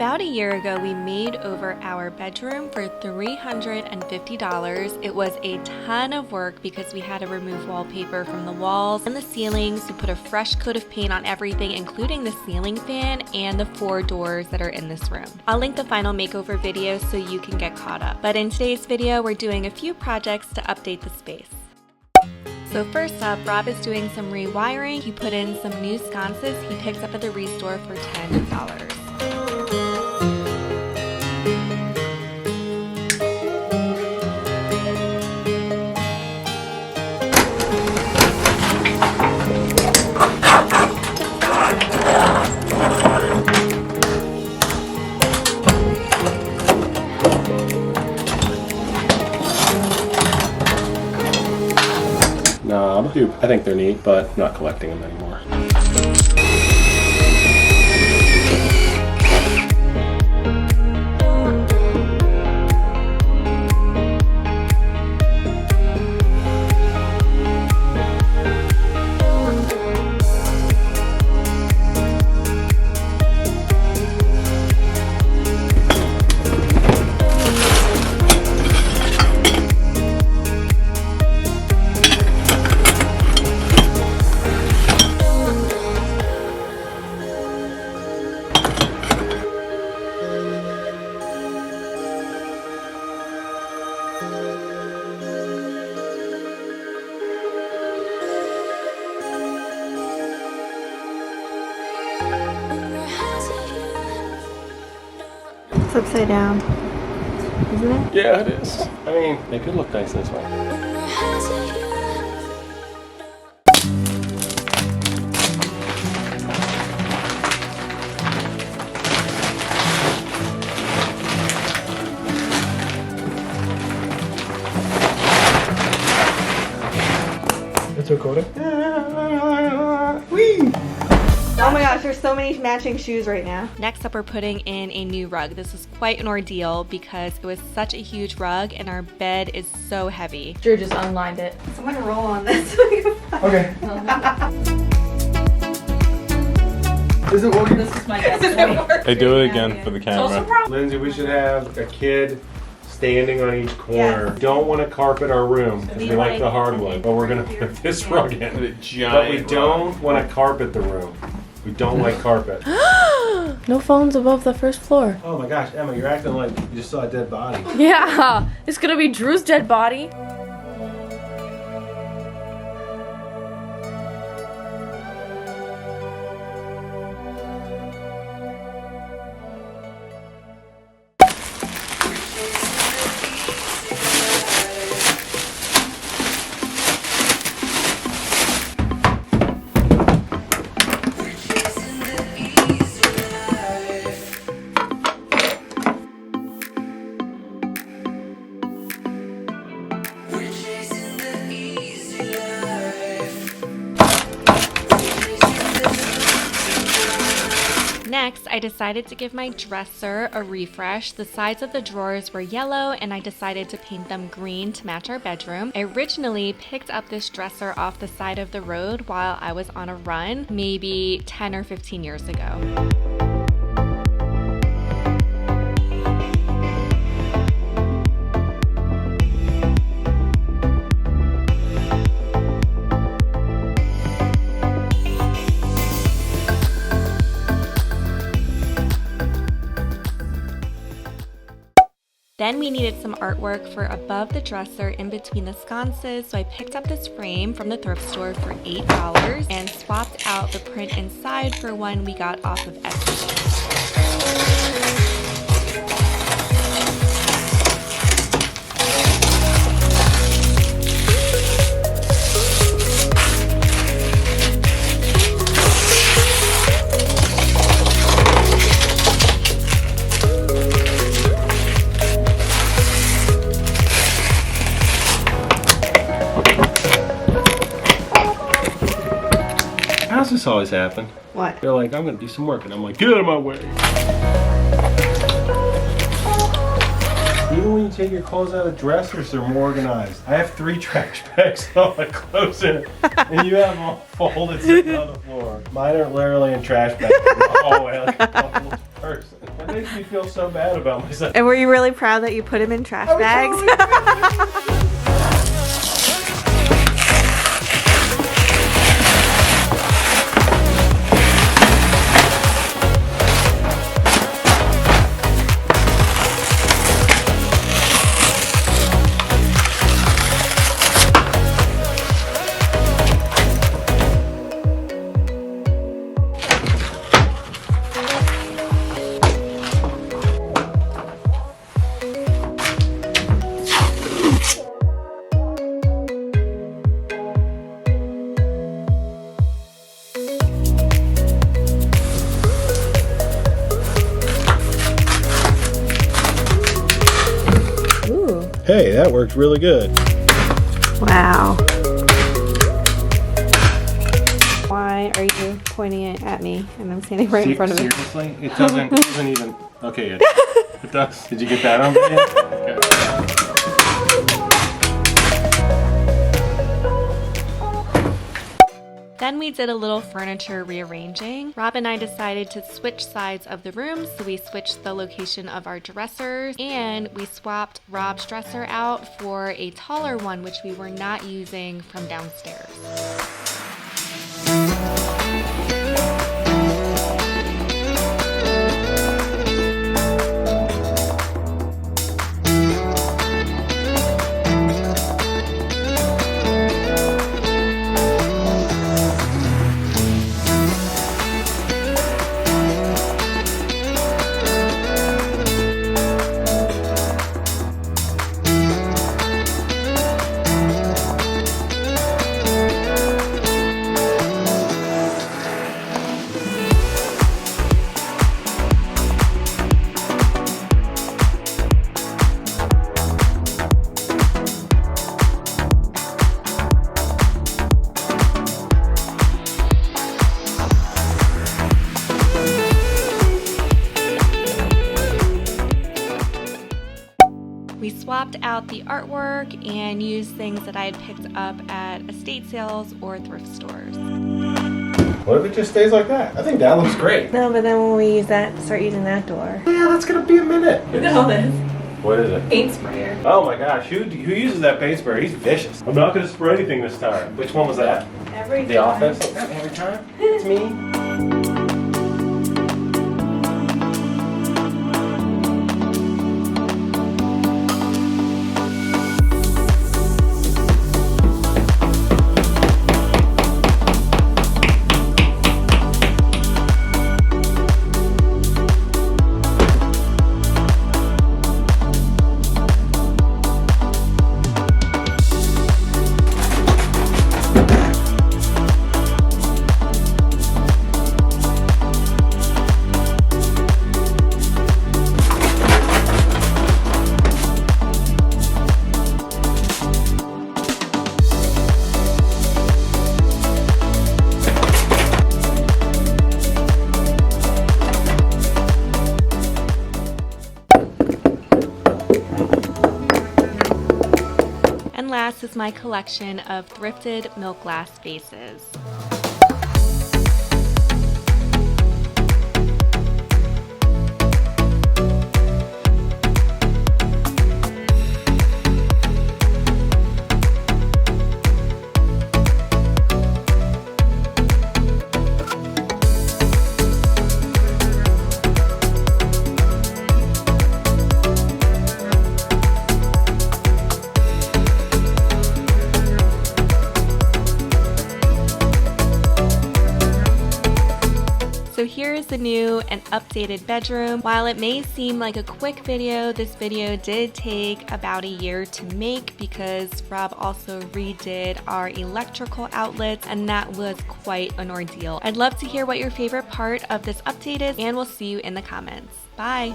About a year ago, we made over our bedroom for $350. It was a ton of work because we had to remove wallpaper from the walls and the ceilings. We put a fresh coat of paint on everything, including the ceiling fan and the 4 doors that are in this room. I'll link the final makeover video so you can get caught up. But in today's video, we're doing a few projects to update the space. So first up, Rob is doing some rewiring. He put in some new sconces he picked up at the Restore for $10. I think they're neat, but I'm not collecting them anymore. It's upside down, isn't it? Yeah, it is. I mean, they could look nice this way. It's recording. Whee! Oh my gosh, there's so many matching shoes right now. Next up, we're putting in a new rug. This was quite an ordeal because it was such a huge rug and our bed is so heavy. Drew just unlined it. So I'm gonna roll on this. Okay. Is it working? This is my guess. Hey, do it again for the camera. Lindsay, we should have a kid standing on each corner. Yes. We don't want to carpet our room because we like the hardwood, but we're gonna put this rug in. But we don't want to carpet the room. We don't like carpet. No phones above the first floor. Oh my gosh, Emma, you're acting like you just saw a dead body. Yeah, it's gonna be Drew's dead body. Next, I decided to give my dresser a refresh. The sides of the drawers were yellow and I decided to paint them green to match our bedroom. I originally picked up this dresser off the side of the road while I was on a run, maybe 10 or 15 years ago. Then we needed some artwork for above the dresser in between the sconces, so I picked up this frame from the thrift store for $8 and swapped out the print inside for one we got off of Etsy. How's this always happen? What? They're like, I'm gonna do some work, and I'm like, get out of my way. Even when you take your clothes out of dressers, they're more organized. I have 3 trash bags with all my clothes in it, and you have them all folded sitting on the floor. Mine are literally in trash bags in the hallway like a double person. It makes me feel so bad about myself. And were you really proud that you put him in trash bags? Hey, that worked really good. Wow. Why are you pointing it at me and I'm standing right in front of it? Seriously? It doesn't even. Okay, it does. Did you get that on video? Okay. Then we did a little furniture rearranging. Rob and I decided to switch sides of the room, so we switched the location of our dressers and we swapped Rob's dresser out for a taller one, which we were not using from downstairs. We swapped out the artwork and used things that I had picked up at estate sales or thrift stores. What if it just stays like that? I think that looks great. No, but then when we start using that door. Yeah, that's gonna be a minute. Look at all this. What is it? Paint sprayer. Oh my gosh, who uses that paint sprayer? He's vicious. I'm not gonna spray anything this time. Which one was that? Every The Office? Every time? It's me. And last is my collection of thrifted milk glass vases. So here is the new and updated bedroom. While it may seem like a quick video, this video did take about a year to make because Rob also redid our electrical outlets and that was quite an ordeal. I'd love to hear what your favorite part of this update is and we'll see you in the comments. Bye!